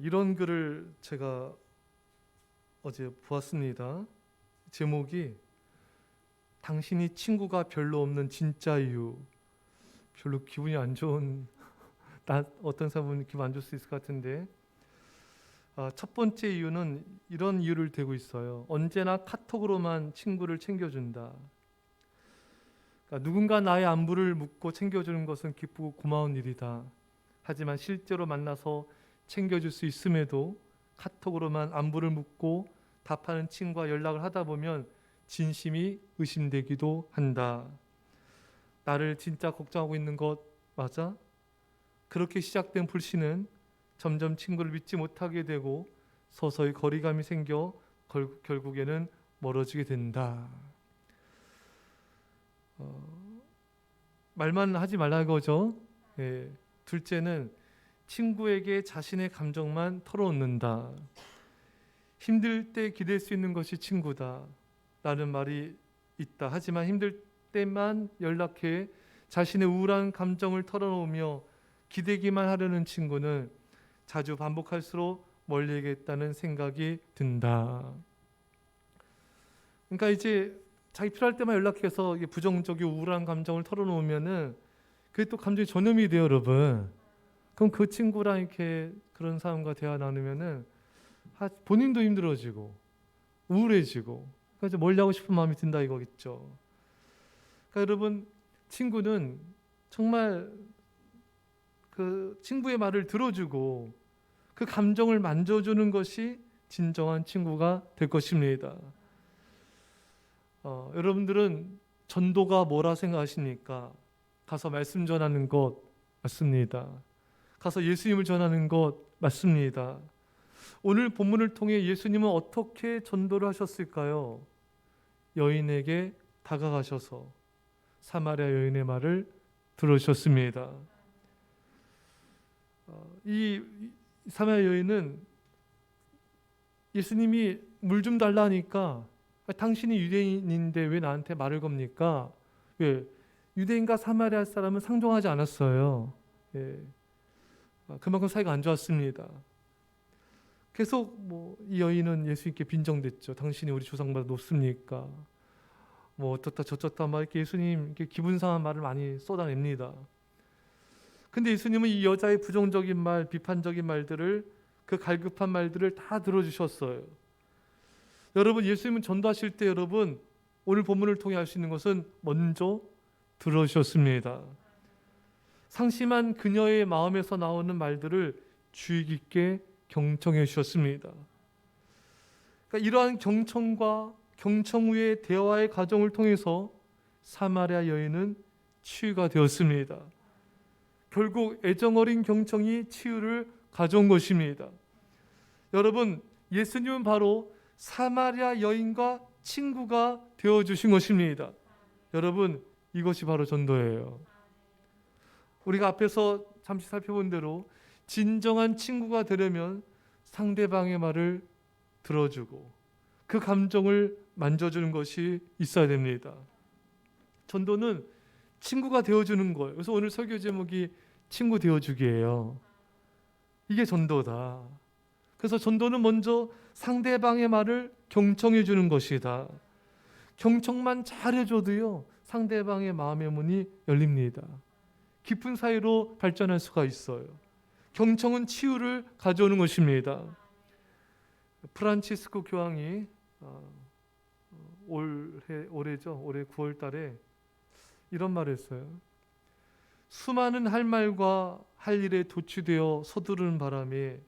이런 글을 제가 어제 보았습니다. 제목이 당신이 친구가 별로 없는 진짜 이유. 별로 기분이 안 좋은 어떤 사람은 기분 안 좋을 수 있을 것 같은데, 첫 번째 이유는 이런 이유를 대고 있어요. 언제나 카톡으로만 친구를 챙겨준다. 그러니까 누군가 나의 안부를 묻고 챙겨주는 것은 기쁘고 고마운 일이다. 하지만 실제로 만나서 챙겨줄 수 있음에도 카톡으로만 안부를 묻고 답하는 친구와 연락을 하다 보면 진심이 의심되기도 한다. 나를 진짜 걱정하고 있는 것 맞아? 그렇게 시작된 불신은 점점 친구를 믿지 못하게 되고 서서히 거리감이 생겨 결국에는 멀어지게 된다. 말만 하지 말라는 거죠. 예. 둘째는 친구에게 자신의 감정만 털어놓는다. 힘들 때 기댈 수 있는 것이 친구다 라는 말이 있다. 하지만 힘들 때만 연락해 자신의 우울한 감정을 털어놓으며 기대기만 하려는 친구는 자주 반복할수록 멀리겠다는 생각이 든다. 그러니까 이제 자기 필요할 때만 연락해서 부정적인 우울한 감정을 털어놓으면은 그게 또 감정이 전염이 돼요, 여러분. 그럼 그 친구랑 이렇게 그런 사람과 대화 나누면은 본인도 힘들어지고 우울해지고 그래서 멀리하고 싶은 마음이 든다 이거겠죠. 그러니까 여러분, 친구는 정말 그 친구의 말을 들어주고 그 감정을 만져주는 것이 진정한 친구가 될 것입니다. 여러분들은 전도가 뭐라 생각하십니까? 가서 말씀 전하는 것 맞습니다. 가서 예수님을 전하는 것 맞습니다. 오늘 본문을 통해 예수님은 어떻게 전도를 하셨을까요? 여인에게 다가가셔서 사마리아 여인의 말을 들으셨습니다. 이 사마리아 여인은 예수님이 물 좀 달라 하니까 당신이 유대인인데 왜 나한테 말을 겁니까? 왜? 유대인과 사마리아 사람은 상종하지 않았어요. 예. 그만큼 사이가 안 좋았습니다. 계속 이 여인은 예수님께 빈정댔죠. 당신이 우리 조상보다 높습니까? 어떻다 저쩌다 막 이렇게 예수님 이렇게 기분 상한 말을 많이 쏟아냅니다. 근데 예수님은 이 여자의 부정적인 말, 비판적인 말들을, 그 갈급한 말들을 다 들어주셨어요. 여러분, 예수님은 전도하실 때 여러분 오늘 본문을 통해 알 수 있는 것은 먼저 들어주셨습니다. 상심한 그녀의 마음에서 나오는 말들을 주의 깊게 경청해 주셨습니다. 그러니까 이러한 경청과 경청 후의 대화의 과정을 통해서 사마리아 여인은 치유가 되었습니다. 결국 애정어린 경청이 치유를 가져온 것입니다. 여러분, 예수님은 바로 사마리아 여인과 친구가 되어주신 것입니다. 여러분, 이것이 바로 전도예요. 우리가 앞에서 잠시 살펴본 대로 진정한 친구가 되려면 상대방의 말을 들어주고 그 감정을 만져주는 것이 있어야 됩니다. 전도는 친구가 되어주는 거예요. 그래서 오늘 설교 제목이 친구 되어주기예요. 이게 전도다. 그래서 전도는 먼저 상대방의 말을 경청해 주는 것이다. 경청만 잘해줘도요, 상대방의 마음의 문이 열립니다. 깊은 사이로 발전할 수가 있어요. 경청은 치유를 가져오는 것입니다. 프란치스코 교황이 올해 9월 달에 이런 말을 했어요. 수많은 할 말과 할 일에 도취되어 서두르는 바람에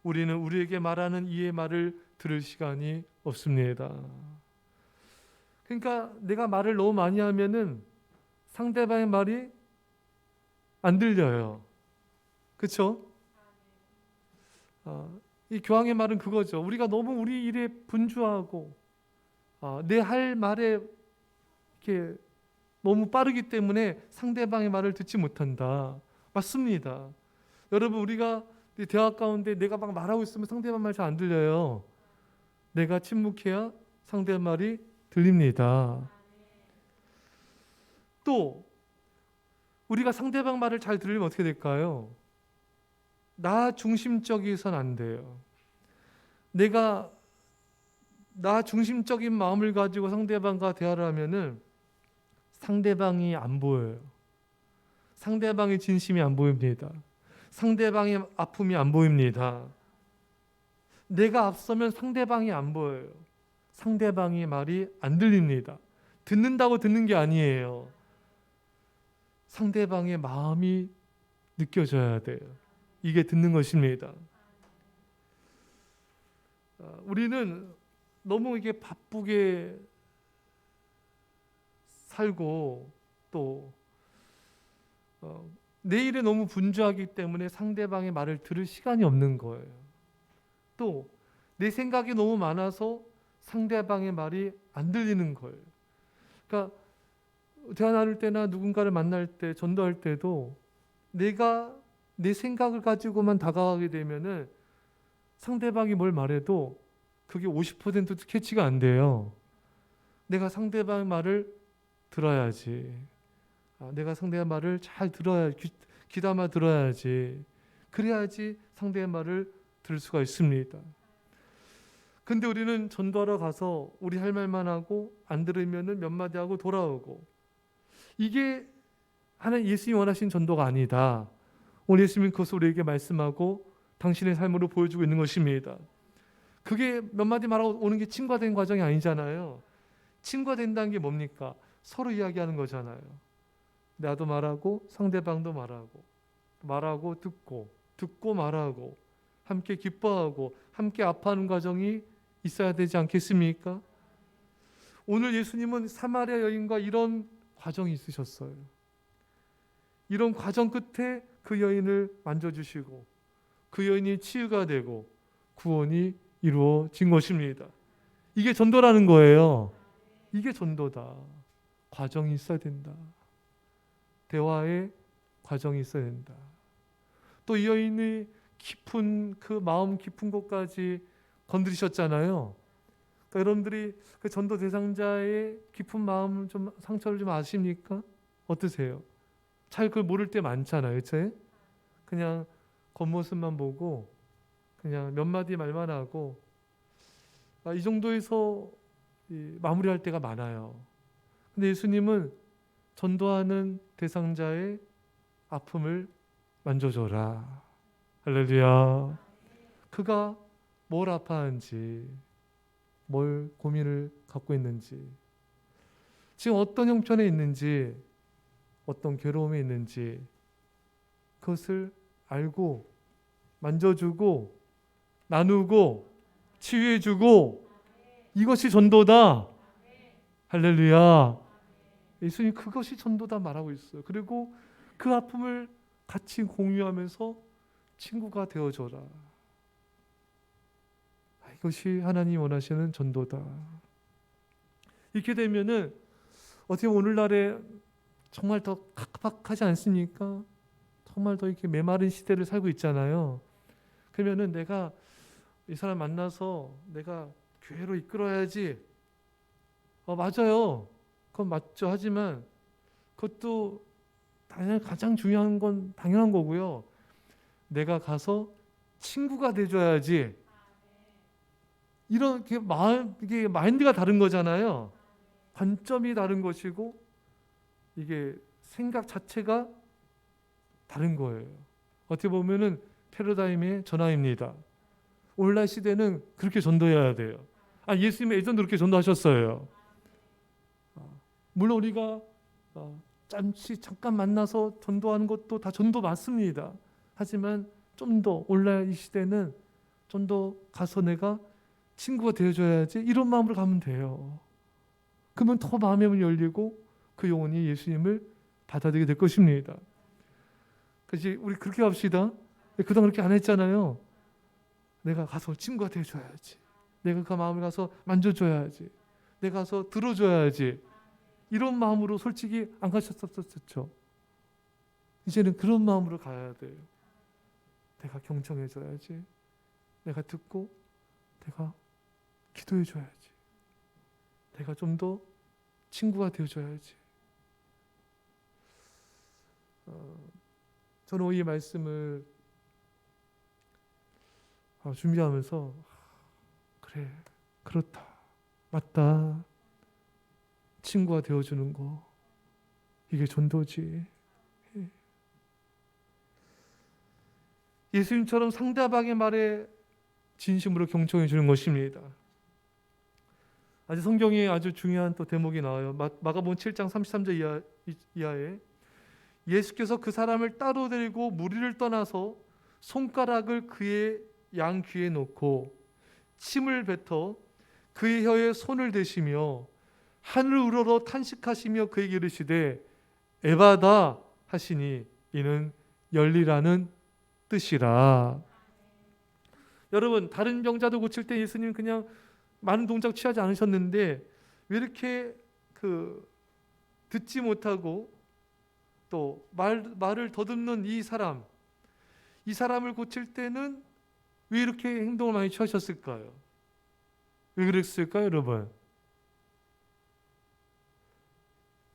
우리는 우리에게 말하는 이의 말을 들을 시간이 없습니다. 그러니까 내가 말을 너무 많이 하면은 상대방의 말이 안 들려요. 그렇죠? 이 교황의 말은 그거죠. 우리가 너무 우리 일에 분주하고 내 할 말에 이렇게 너무 빠르기 때문에 상대방의 말을 듣지 못한다. 맞습니다. 여러분, 우리가 대화 가운데 내가 막 말하고 있으면 상대방 말 잘 안 들려요. 내가 침묵해야 상대방 말이 들립니다. 또 우리가 상대방 말을 잘 들으면 어떻게 될까요? 나 중심적이선 안 돼요. 내가 나 중심적인 마음을 가지고 상대방과 대화를 하면은 상대방이 안 보여요. 상대방의 진심이 안 보입니다. 상대방의 아픔이 안 보입니다. 내가 앞서면 상대방이 안 보여요. 상대방의 말이 안 들립니다. 듣는다고 듣는 게 아니에요. 상대방의 마음이 느껴져야 돼요. 이게 듣는 것입니다. 우리는 너무 이게 바쁘게 살고 또 내일에 너무 분주하기 때문에 상대방의 말을 들을 시간이 없는 거예요. 또 내 생각이 너무 많아서 상대방의 말이 안 들리는 거예요. 그러니까 대화 나눌 때나 누군가를 만날 때, 전도할 때도 내가 내 생각을 가지고만 다가가게 되면은 상대방이 뭘 말해도 그게 50%도 캐치가 안 돼요. 내가 상대방의 말을 들어야지. 내가 상대의 말을 잘 들어야, 귀담아 들어야지. 그래야지 상대의 말을 들을 수가 있습니다. 근데 우리는 전도하러 가서 우리 할 말만 하고 안 들으면은 몇 마디 하고 돌아오고, 이게 하나님 예수님이 원하신 전도가 아니다. 오늘 예수님은 그것을 우리에게 말씀하고 당신의 삶으로 보여주고 있는 것입니다. 그게 몇 마디 말하고 오는 게 친구가 된 과정이 아니잖아요. 친구가 된다는 게 뭡니까? 서로 이야기하는 거잖아요. 나도 말하고 상대방도 말하고 듣고 말하고 함께 기뻐하고 함께 아파하는 과정이 있어야 되지 않겠습니까? 오늘 예수님은 사마리아 여인과 이런 과정이 있으셨어요. 이런 과정 끝에 그 여인을 만져주시고 그 여인이 치유가 되고 구원이 이루어진 것입니다. 이게 전도라는 거예요. 이게 전도다. 과정이 있어야 된다. 대화의 과정이 있어야 된다. 또 이 여인이 깊은 그 마음 깊은 곳까지 건드리셨잖아요. 그러니까 여러분들이 그 전도 대상자의 깊은 마음 좀 상처를 좀 아십니까? 어떠세요? 잘 그걸 모를 때 많잖아요. 그렇죠? 그냥 겉모습만 보고 그냥 몇 마디 말만 하고 이 정도에서 마무리할 때가 많아요. 근데 예수님은 전도하는 대상자의 아픔을 만져줘라. 할렐루야. 그가 뭘 아파하는지, 뭘 고민을 갖고 있는지, 지금 어떤 형편에 있는지, 어떤 괴로움에 있는지 그것을 알고 만져주고 나누고 치유해주고, 이것이 전도다. 할렐루야. 예수님 그것이 전도다 말하고 있어요. 그리고 그 아픔을 같이 공유하면서 친구가 되어줘라. 이것이 하나님 원하시는 전도다. 이렇게 되면은 어떻게 오늘날에 정말 더 각박하지 않습니까? 정말 더 이렇게 메마른 시대를 살고 있잖아요. 그러면은 내가 이 사람 만나서 내가 교회로 이끌어야지. 맞아요. 그건 맞죠. 하지만 그것도 당연히 가장 중요한 건 당연한 거고요. 내가 가서 친구가 돼줘야지. 이런 이게 마인드가 다른 거잖아요. 관점이 다른 것이고 이게 생각 자체가 다른 거예요. 어떻게 보면은 패러다임의 전환입니다. 오늘날 시대는 그렇게 전도해야 돼요. 예수님은 예전도 그렇게 전도하셨어요. 물론 우리가 잠깐 만나서 전도하는 것도 다 전도 맞습니다. 하지만 좀 더 오늘날 이 시대는 좀 더 가서 내가 친구가 되어줘야지, 이런 마음으로 가면 돼요. 그러면 더 마음의 문이 열리고 그 영혼이 예수님을 받아들이게 될 것입니다. 그래서 우리 그렇게 합시다. 그동안 그렇게 안 했잖아요. 내가 가서 친구가 되어줘야지. 내가 그 마음을 가서 만져줘야지. 내가 가서 들어줘야지. 이런 마음으로 솔직히 안 가셨었죠. 이제는 그런 마음으로 가야 돼요. 내가 경청해줘야지. 내가 듣고 내가 기도해줘야지. 내가 좀 더 친구가 되어줘야지. 저는 이 말씀을 준비하면서 그래, 그렇다, 맞다, 친구가 되어주는 거 이게 전도지. 예수님처럼 상대방의 말에 진심으로 경청해 주는 것입니다. 아주 성경에 아주 중요한 또 대목이 나와요. 마가복음 7장 33절 이하에 예수께서 그 사람을 따로 데리고 무리를 떠나서 손가락을 그의 양 귀에 놓고 침을 뱉어 그의 혀에 손을 대시며 하늘 우러러 탄식하시며 그에게 이르시되 에바다 하시니 이는 열리라는 뜻이라. 여러분, 다른 병자도 고칠 때 예수님 그냥 많은 동작 취하지 않으셨는데 왜 이렇게 듣지 못하고 또 말을 더듬는 이 사람을 고칠 때는 왜 이렇게 행동을 많이 취하셨을까요? 왜 그랬을까요, 여러분?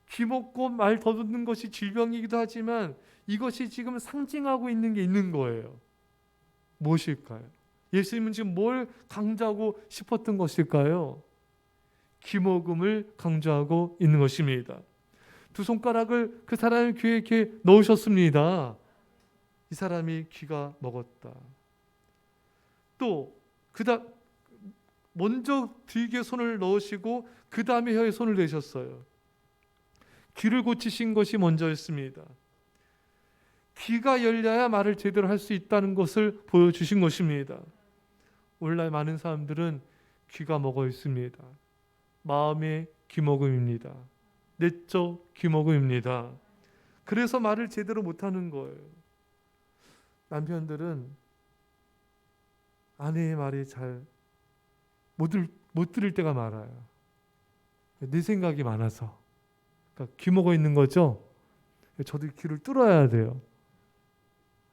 귀먹고 말 더듬는 것이 질병이기도 하지만 이것이 지금 상징하고 있는 게 있는 거예요. 무엇일까요? 예수님은 지금 뭘 강조하고 싶었던 것일까요? 귀먹음을 강조하고 있는 것입니다. 두 손가락을 그 사람의 귀에 이렇게 넣으셨습니다. 이 사람이 귀가 먹었다. 또 먼저 귀에 손을 넣으시고 그 다음에 혀에 손을 대셨어요. 귀를 고치신 것이 먼저였습니다. 귀가 열려야 말을 제대로 할 수 있다는 것을 보여주신 것입니다. 오늘날 많은 사람들은 귀가 먹어 있습니다. 마음의 귀먹음입니다. 내적 귀먹음입니다. 그래서 말을 제대로 못하는 거예요. 남편들은 아내의 말이 잘 못 들을 때가 많아요. 내 생각이 많아서. 그러니까 귀먹어 있는 거죠. 저도 귀를 뚫어야 돼요.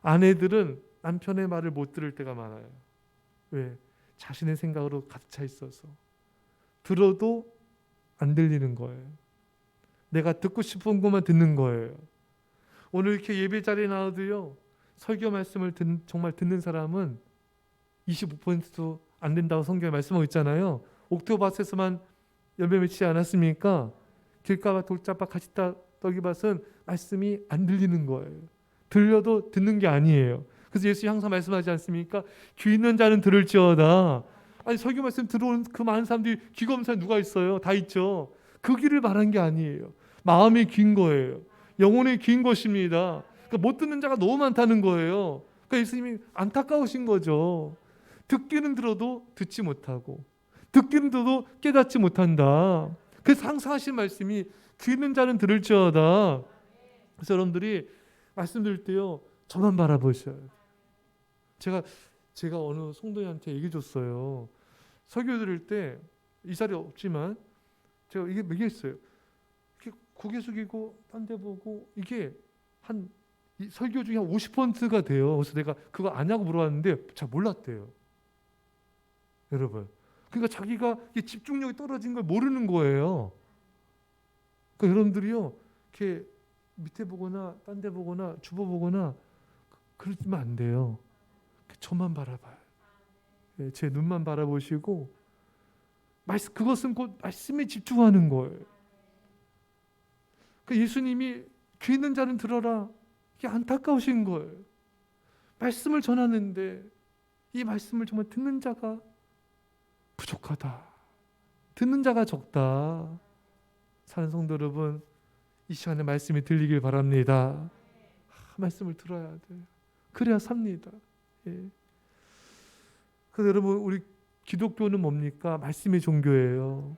아내들은 남편의 말을 못 들을 때가 많아요. 왜? 자신의 생각으로 가득 차 있어서. 들어도 안 들리는 거예요. 내가 듣고 싶은 것만 듣는 거예요. 오늘 이렇게 예배 자리에 나와도요, 설교 말씀을 정말 듣는 사람은 25%도 안 된다고 성경에 말씀하고 있잖아요. 옥토버스에서만 열매 맺지 않았습니까? 길가와 돌짝밭 가시떡이밭은 말씀이 안 들리는 거예요. 들려도 듣는 게 아니에요. 그래서 예수님 항상 말씀하지 않습니까? 귀 있는 자는 들을지어다. 아니, 설교 말씀 들어온 그 많은 사람들이 귀가 없는 사람이 누가 있어요? 다 있죠. 그 귀를 말한 게 아니에요. 마음이 귀인 거예요. 영혼이 귀인 것입니다. 그러니까 못 듣는 자가 너무 많다는 거예요. 그러니까 예수님이 안타까우신 거죠. 듣기는 들어도 듣지 못하고, 듣기는 들어도 깨닫지 못한다. 그래서 항상 하신 말씀이 귀 있는 자는 들을지어다. 그래서 여러분들이 말씀 들을 때요, 저만 바라보셔요. 제가 어느 성도님한테 얘기해 줬어요. 설교 들을 때 이 자리에 없지만 제가 이게 얘기했어요. 이렇게 고개 숙이고 딴 데 보고 이게 이 설교 중에 한 50%가 돼요. 그래서 내가 그거 아냐고 물어봤는데 잘 몰랐대요. 여러분. 그러니까 자기가 집중력이 떨어진 걸 모르는 거예요. 그러니까 여러분들이요, 이렇게 밑에 보거나 딴 데 보거나 주보 보거나 그러면 안 돼요. 저만 바라봐요. 제 눈만 바라보시고 그것은 곧 말씀에 집중하는 거예요. 그러니까 예수님이 귀 있는 자는 들어라. 이게 안타까우신 거예요. 말씀을 전하는데 이 말씀을 정말 듣는 자가 부족하다. 듣는 자가 적다. 사는 성도 여러분, 이 시간에 말씀이 들리길 바랍니다. 말씀을 들어야 돼요. 그래야 삽니다. 예. 그래서 여러분, 우리 기독교는 뭡니까? 말씀의 종교예요.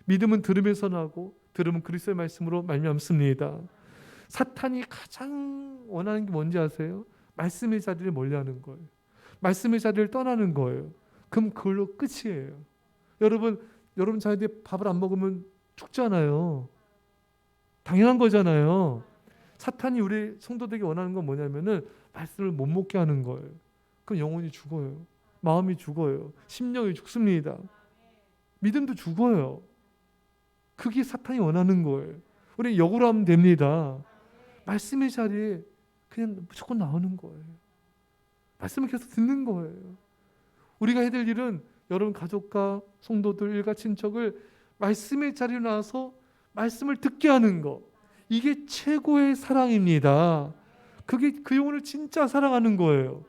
믿음은 들음에서 나고 들음은 그리스도의 말씀으로 말미암습니다. 사탄이 가장 원하는 게 뭔지 아세요? 말씀의 자리를 멀리하는 거예요. 말씀의 자리를 떠나는 거예요. 그럼 그걸로 끝이에요. 여러분 자녀들이 밥을 안 먹으면 죽잖아요. 당연한 거잖아요. 사탄이 우리 성도들에게 원하는 건 뭐냐면은 말씀을 못 먹게 하는 거예요. 그럼 영혼이 죽어요. 마음이 죽어요. 심령이 죽습니다. 믿음도 죽어요. 그게 사탄이 원하는 거예요. 우리 역으로 하면 됩니다. 말씀의 자리에 그냥 무조건 나오는 거예요. 말씀을 계속 듣는 거예요. 우리가 해야 될 일은 여러분 가족과 성도들, 일가 친척을 말씀의 자리에 나와서 말씀을 듣게 하는 것. 이게 최고의 사랑입니다. 그게 그 영혼을 진짜 사랑하는 거예요.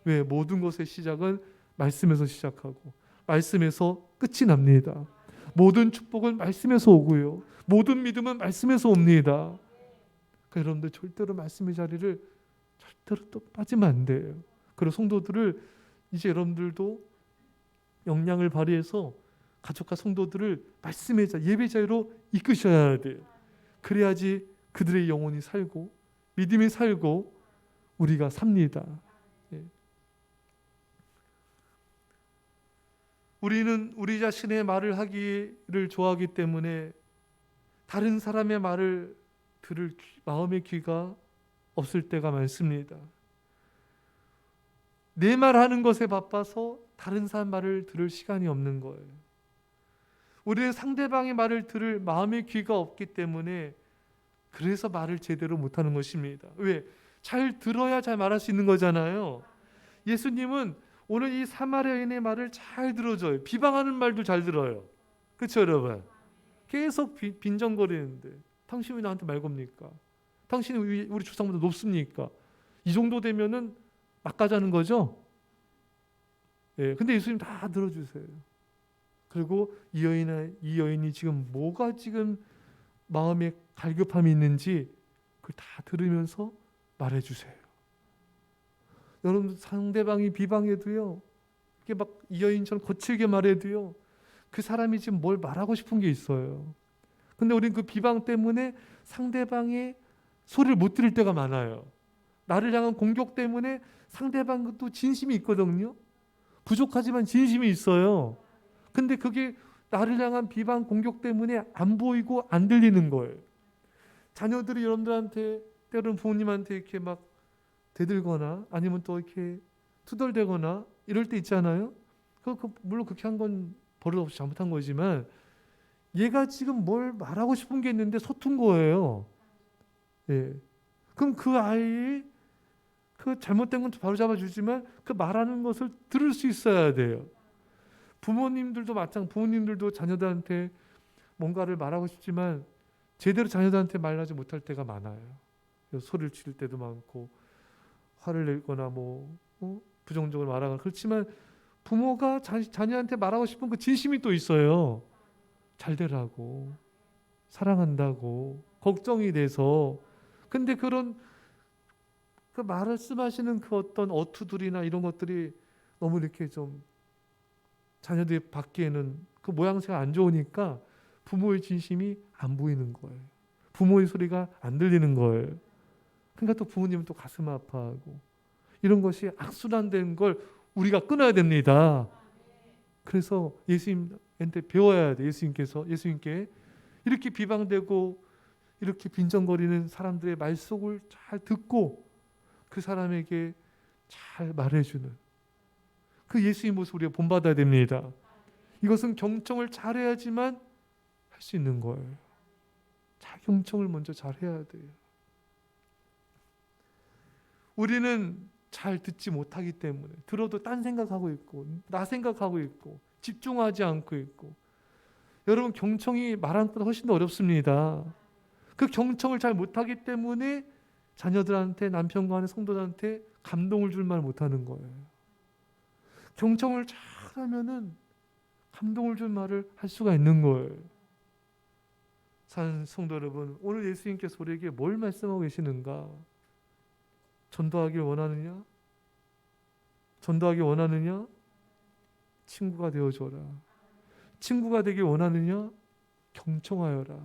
왜? 모든 것의 시작은 말씀에서 시작하고 말씀에서 끝이 납니다. 모든 축복은 말씀에서 오고요. 모든 믿음은 말씀에서 옵니다. 그러니까 여러분들 절대로 말씀의 자리를 절대로 또 빠지면 안 돼요. 그리고 성도들을 이제 여러분들도 역량을 발휘해서 가족과 성도들을 말씀의 자, 예배 자리로 이끄셔야 돼요. 그래야지 그들의 영혼이 살고 믿음이 살고 우리가 삽니다. 예. 우리는 우리 자신의 말을 하기를 좋아하기 때문에 다른 사람의 말을 들을 마음의 귀가 없을 때가 많습니다. 내 말하는 것에 바빠서 다른 사람 말을 들을 시간이 없는 거예요. 우리는 상대방의 말을 들을 마음의 귀가 없기 때문에 그래서 말을 제대로 못하는 것입니다. 왜? 잘 들어야 잘 말할 수 있는 거잖아요. 예수님은 오늘 이 사마리아 여인의 말을 잘 들어줘요. 비방하는 말도 잘 들어요. 그렇죠 여러분? 계속 빈정거리는데 당신이 나한테 말 겁니까? 당신이 우리 조상보다 높습니까? 이 정도 되면은 막가자는 거죠? 예, 근데 예수님 다 들어주세요. 그리고 이 여인이 지금 뭐가 지금 마음에 갈급함이 있는지 그걸 다 들으면서 말해주세요. 여러분 상대방이 비방해도요, 이게 막 이 여인처럼 거칠게 말해도요, 그 사람이 지금 뭘 말하고 싶은 게 있어요. 근데 우리는 그 비방 때문에 상대방의 소리를 못 들을 때가 많아요. 나를 향한 공격 때문에 상대방도 진심이 있거든요. 부족하지만 진심이 있어요. 근데 그게 나를 향한 비방 공격 때문에 안 보이고 안 들리는 거예요. 자녀들이 여러분들한테 때로는 부모님한테 이렇게 막 대들거나 아니면 또 이렇게 투덜대거나 이럴 때 있잖아요. 물론 그렇게 한 건 버릇없이 잘못한 거지만 얘가 지금 뭘 말하고 싶은 게 있는데 서툰 거예요. 예. 그럼 그 아이의 그 잘못된 건 바로 잡아주지만 그 말하는 것을 들을 수 있어야 돼요. 부모님들도 부모님들도 자녀들한테 뭔가를 말하고 싶지만 제대로 자녀들한테 말하지 못할 때가 많아요. 소리를 지를 때도 많고 화를 내거나 부정적으로 말하거나 그렇지만 부모가 자녀한테 말하고 싶은 그 진심이 또 있어요. 잘 되라고, 사랑한다고, 걱정이 돼서. 근데 그런 그 말씀하시는 그 어떤 어투들이나 이런 것들이 너무 이렇게 좀 자녀들이 받기에는 그 모양새가 안 좋으니까 부모의 진심이 안 보이는 거예요. 부모의 소리가 안 들리는 거예요. 그러니까 또 부모님은 또 가슴 아파하고 이런 것이 악순환된 걸 우리가 끊어야 됩니다. 그래서 예수님한테 배워야 돼. 예수님께 이렇게 비방되고 이렇게 빈정거리는 사람들의 말속을 잘 듣고 그 사람에게 잘 말해주는 그 예수의 모습 우리가 본받아야 됩니다. 이것은 경청을 잘해야지만 할 수 있는 거예요. 경청을 먼저 잘해야 돼요. 우리는 잘 듣지 못하기 때문에 들어도 딴 생각하고 있고 나 생각하고 있고 집중하지 않고 있고 여러분 경청이 말하는 것보다 훨씬 더 어렵습니다. 그 경청을 잘 못하기 때문에 자녀들한테 남편과 하는 성도들한테 감동을 줄 말 못하는 거예요. 경청을 잘하면은 감동을 줄 말을 할 수가 있는 거예요. 사는 성도 여러분, 오늘 예수님께서 우리에게 뭘 말씀하고 계시는가? 전도하길 원하느냐? 전도하길 원하느냐? 친구가 되어줘라. 친구가 되길 원하느냐? 경청하여라.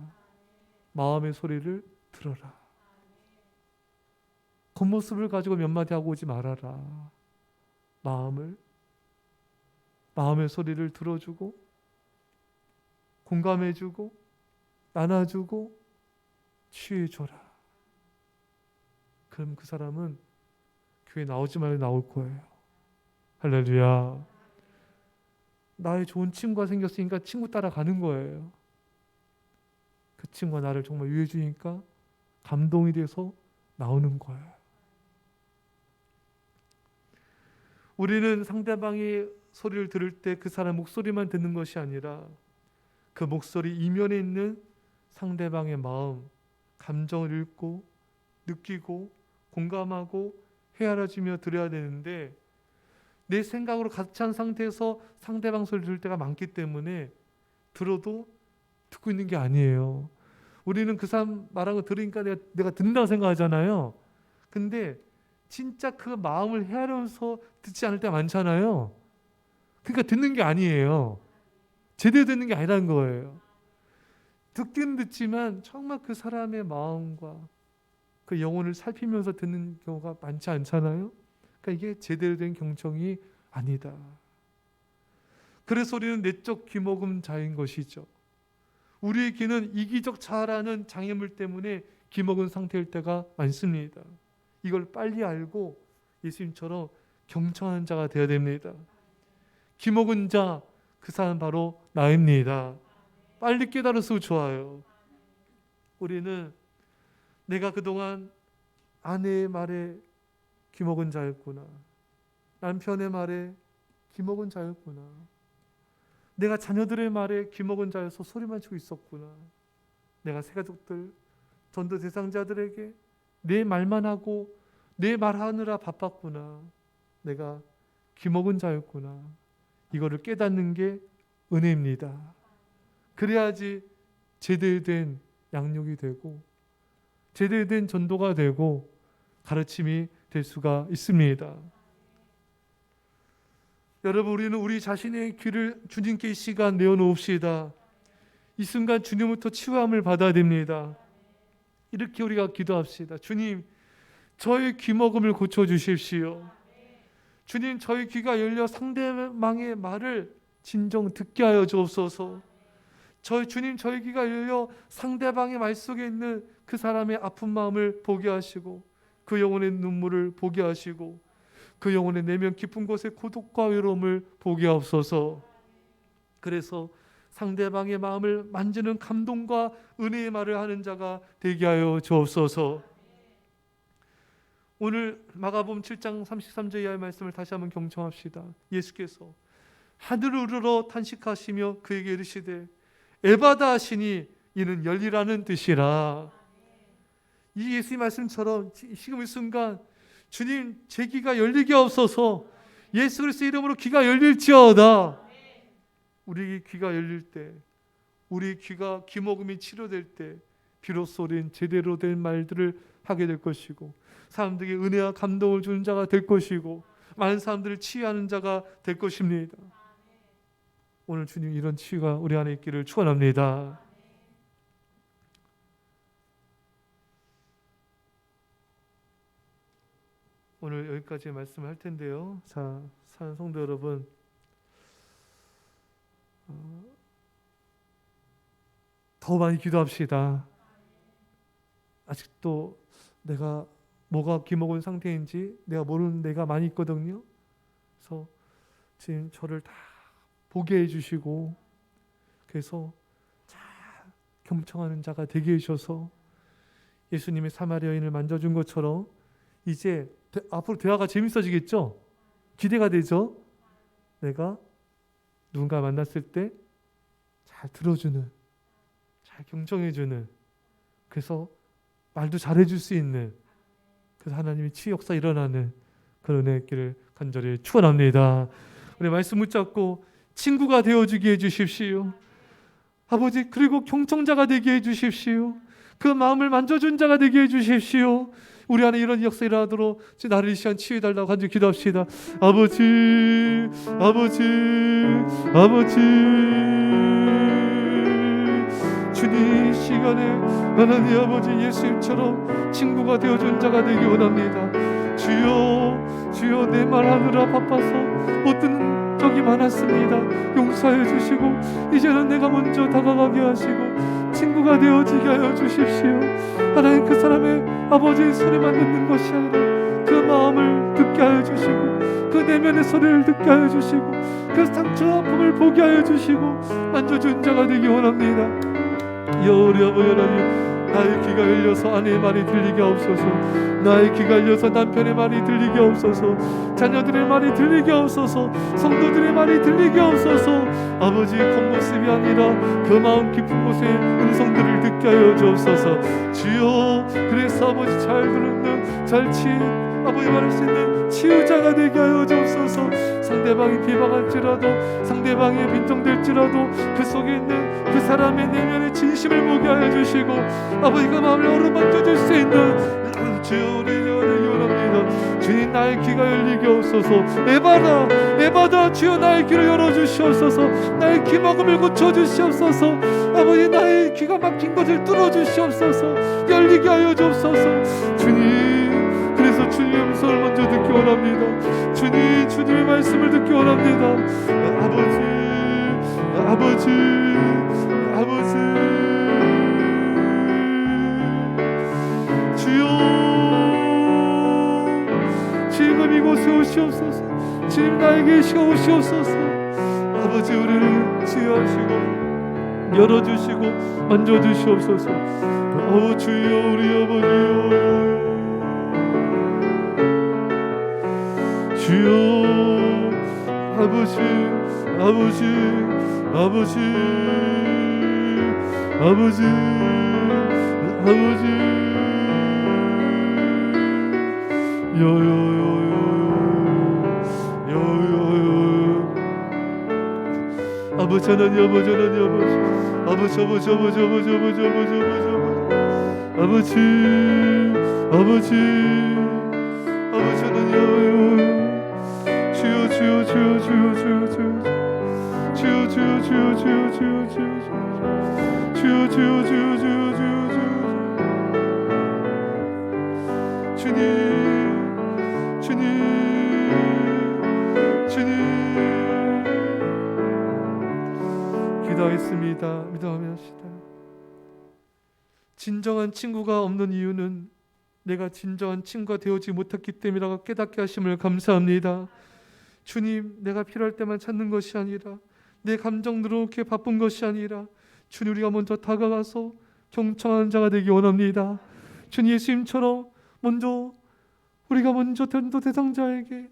마음의 소리를 들어라. 겉모습을 가지고 몇 마디 하고 오지 말아라. 마음의 소리를 들어주고 공감해주고 나눠주고 취해줘라. 그럼 그 사람은 교회 나오지 말고 나올 거예요. 할렐루야. 나의 좋은 친구가 생겼으니까 친구 따라가는 거예요. 그 친구가 나를 정말 위해 주니까 감동이 돼서 나오는 거예요. 우리는 상대방이 소리를 들을 때 그 사람 목소리만 듣는 것이 아니라 그 목소리 이면에 있는 상대방의 마음, 감정을 읽고 느끼고 공감하고 헤아려주며 들어야 되는데, 내 생각으로 가득 찬 상태에서 상대방 소리를 들을 때가 많기 때문에 들어도 듣고 있는 게 아니에요. 우리는 그 사람 말한 거 들으니까 내가 듣는다고 생각하잖아요. 근데 진짜 그 마음을 헤아려서 듣지 않을 때가 많잖아요. 그러니까 듣는 게 아니에요. 제대로 듣는 게 아니라는 거예요. 듣긴 듣지만 정말 그 사람의 마음과 그 영혼을 살피면서 듣는 경우가 많지 않잖아요. 그러니까 이게 제대로 된 경청이 아니다. 그래서 우리는 내적 귀먹음자인 것이죠. 우리의 귀는 이기적 자아라는 장애물 때문에 귀먹은 상태일 때가 많습니다. 이걸 빨리 알고 예수님처럼 경청하는 자가 되어야 됩니다. 귀먹은 자, 그 사람 바로 나입니다. 빨리 깨달을수록 좋아요. 우리는 내가 그동안 아내의 말에 귀먹은 자였구나, 남편의 말에 귀먹은 자였구나, 내가 자녀들의 말에 귀먹은 자여서 소리만 치고 있었구나, 내가 새가족들, 전도 대상자들에게 내 말만 하고 내 말하느라 바빴구나, 내가 귀먹은 자였구나. 이거를 깨닫는 게 은혜입니다. 그래야지 제대로 된 양육이 되고 제대로 된 전도가 되고 가르침이 될 수가 있습니다. 여러분, 우리는 우리 자신의 귀를 주님께 이 시간 내어놓읍시다. 이 순간 주님부터 치유함을 받아야 됩니다. 이렇게 우리가 기도합시다. 주님, 저의 귀먹음을 고쳐주십시오. 주님, 저희 귀가 열려 상대방의 말을 진정 듣게 하여 주옵소서. 주님, 저희 귀가 열려 상대방의 말 속에 있는 그 사람의 아픈 마음을 보게 하시고 그 영혼의 눈물을 보게 하시고 그 영혼의 내면 깊은 곳의 고독과 외로움을 보게 하옵소서. 그래서 상대방의 마음을 만지는 감동과 은혜의 말을 하는 자가 되게 하여 주옵소서. 오늘 마가복음 7장 33절 이하의 말씀을 다시 한번 경청합시다. 예수께서 하늘을 우러러 탄식하시며 그에게 이르시되 에바다 하시니 이는 열리라는 뜻이라. 이 예수의 말씀처럼 지금 이 순간 주님, 제 귀가 열리게 하옵소서. 예수 그리스도의 이름으로 귀가 열릴지어다. 우리 귀가 열릴 때, 우리 귀가 귀먹음이 치료될 때 비로소 우리는 제대로 된 말들을 하게 될 것이고 사람들에게 은혜와 감동을 주는 자가 될 것이고 많은 사람들을 치유하는 자가 될 것입니다. 오늘 주님, 이런 치유가 우리 안에 있기를 축원합니다. 오늘 여기까지 말씀을 할 텐데요. 자, 사랑하는 성도 여러분, 더 많이 기도합시다. 아직도 내가 뭐가 귀먹은 상태인지 내가 모르는 데가 많이 있거든요. 그래서 지금 저를 다 보게 해주시고 그래서 잘 경청하는 자가 되게 해주셔서 예수님의 사마리아 여인을 만져준 것처럼 이제 앞으로 대화가 재밌어지겠죠? 기대가 되죠? 내가 누군가 만났을 때 잘 들어주는, 잘 경청해주는, 그래서 말도 잘해줄 수 있는, 그래서 하나님의 치유 역사 일어나는 그런 은혜 있기를 간절히 축원합니다. 우리 말씀 붙잡고 친구가 되어주게 해주십시오. 아버지, 그리고 경청자가 되게 해주십시오. 그 마음을 만져준 자가 되게 해주십시오. 우리 안에 이런 역사 일어나도록 나를 이 시간 치유해달라고 간절히 기도합시다. 아버지, 아버지, 아버지, 주님, 이 시간에 하나님 아버지 예수님처럼 친구가 되어준 자가 되기 원합니다. 주여, 주여, 내 말하느라 바빠서 어떤 적이 많았습니다. 용서해 주시고 이제는 내가 먼저 다가가게 하시고 친구가 되어지게 하여 주십시오. 하나님, 그 사람의 아버지의 소리만 듣는 것이 아니라 그 마음을 듣게 하여 주시고 그 내면의 소리를 듣게 하여 주시고 그 상처와 아픔을 보게 하여 주시고 만져준 자가 되기 원합니다. 우리 아버지 하나님, 나의 귀가 열려서 아내의 말이 들리게 하옵소서. 나의 귀가 열려서 남편의 말이 들리게 하옵소서. 자녀들의 말이 들리게 하옵소서. 성도들의 말이 들리게 하옵소서. 아버지 겉모습이 아니라 그 마음 깊은 곳에 음성들을 듣게 하여 주옵소서. 주여, 그래서 아버지 잘 듣는 아버지 말할 수 있는 치유자가 되게 하여 주옵소서. 상대방이 비방할지라도, 상대방이 빈정될지라도 그 속에 있는 그 사람의 내면의 진심을 보게 하여 주시고 아버지가 마음을 어루만져 줄 수 있는 주여, 우리 원합니다. 주님, 나의 귀가 열리게 하옵소서. 에바다 주여, 나의 귀를 열어주시옵소서. 나의 귀막음을 고쳐주시옵소서. 아버지, 나의 귀가 막힌 것을 뚫어주시옵소서. 열리게 하여 주옵소서. 주님, 그래서 주님의 음성을 먼저 듣기 원합니다. 주님의 말씀을 듣기 원합니다. 아버지 주여, 지금 이곳에 오시옵소서. 지금 나에게 오시옵소서. 아버지, 우리를 치유하시고 열어주시고 만져주시옵소서. 주여, 우리 아버지여, 주여, 아버지 아버지 하나님, 아버지 하나님, 기도하겠습니다. 믿어합시다. 진정한 친구가 없는 이유는 내가 진정한 친구가 되어지 못했기 때문이라고 깨닫게 하심을 감사합니다. 주님, 내가 필요할 때만 찾는 것이 아니라, 내 감정 늘어놓기에 바쁜 것이 아니라, 주님, 우리가 먼저 다가가서 경청하는 자가 되기 원합니다. 주님, 예수님처럼 우리가 먼저 전도 대상자에게,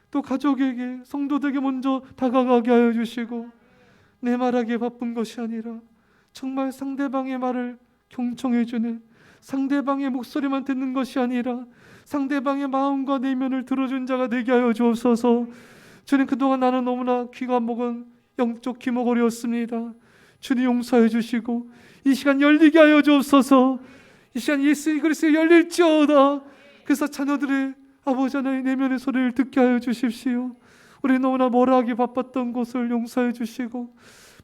또 가족에게, 성도들에게 먼저 다가가게 하여 주시고, 내 말하기에 바쁜 것이 아니라 정말 상대방의 말을 경청해주는, 상대방의 목소리만 듣는 것이 아니라 상대방의 마음과 내면을 들어준 자가 되게 하여 주옵소서. 주님, 그동안 나는 너무나 귀가 먹은 영적 귀머거리였습니다. 주님, 용서해 주시고 이 시간 열리게 하여 주옵소서. 이 시간 예수 그리스도에 열릴지어다. 그래서 자녀들의 아버지 하나의 내면의 소리를 듣게 하여 주십시오. 우리 너무나 몰아하기 바빴던 것을 용서해 주시고,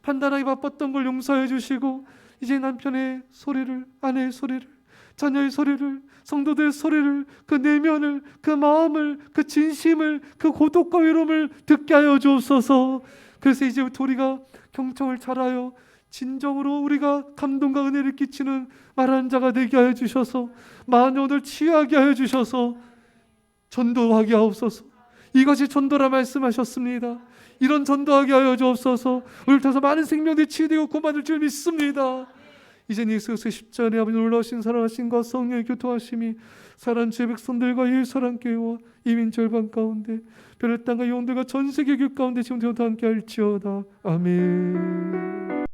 판단하기 바빴던 걸 용서해 주시고, 이제 남편의 소리를, 아내의 소리를, 자녀의 소리를, 성도들의 소리를, 그 내면을, 그 마음을, 그 진심을, 그 고독과 외로움을 듣게 하여 주옵소서. 그래서 이제부터 우리가 경청을 잘하여 진정으로 우리가 감동과 은혜를 끼치는 말하는 자가 되게 하여 주셔서, 마녀들 치유하게 하여 주셔서 전도하게 하옵소서. 이것이 전도라 말씀하셨습니다. 이런 전도하게 하여 주옵소서. 오늘 통해서 많은 생명들이 치유되고 구원받을 줄 믿습니다. 이제 예수 그리스도의 십자가에 아버지 놀라우신 사랑하심과 성령의 교통하심이 사랑하는 주의 백성들과 예수랑 교회와 이민 절반 가운데, 별의 땅과 영혼들과 전 세계 교회 가운데 지금부터 함께 할지어다. 아멘.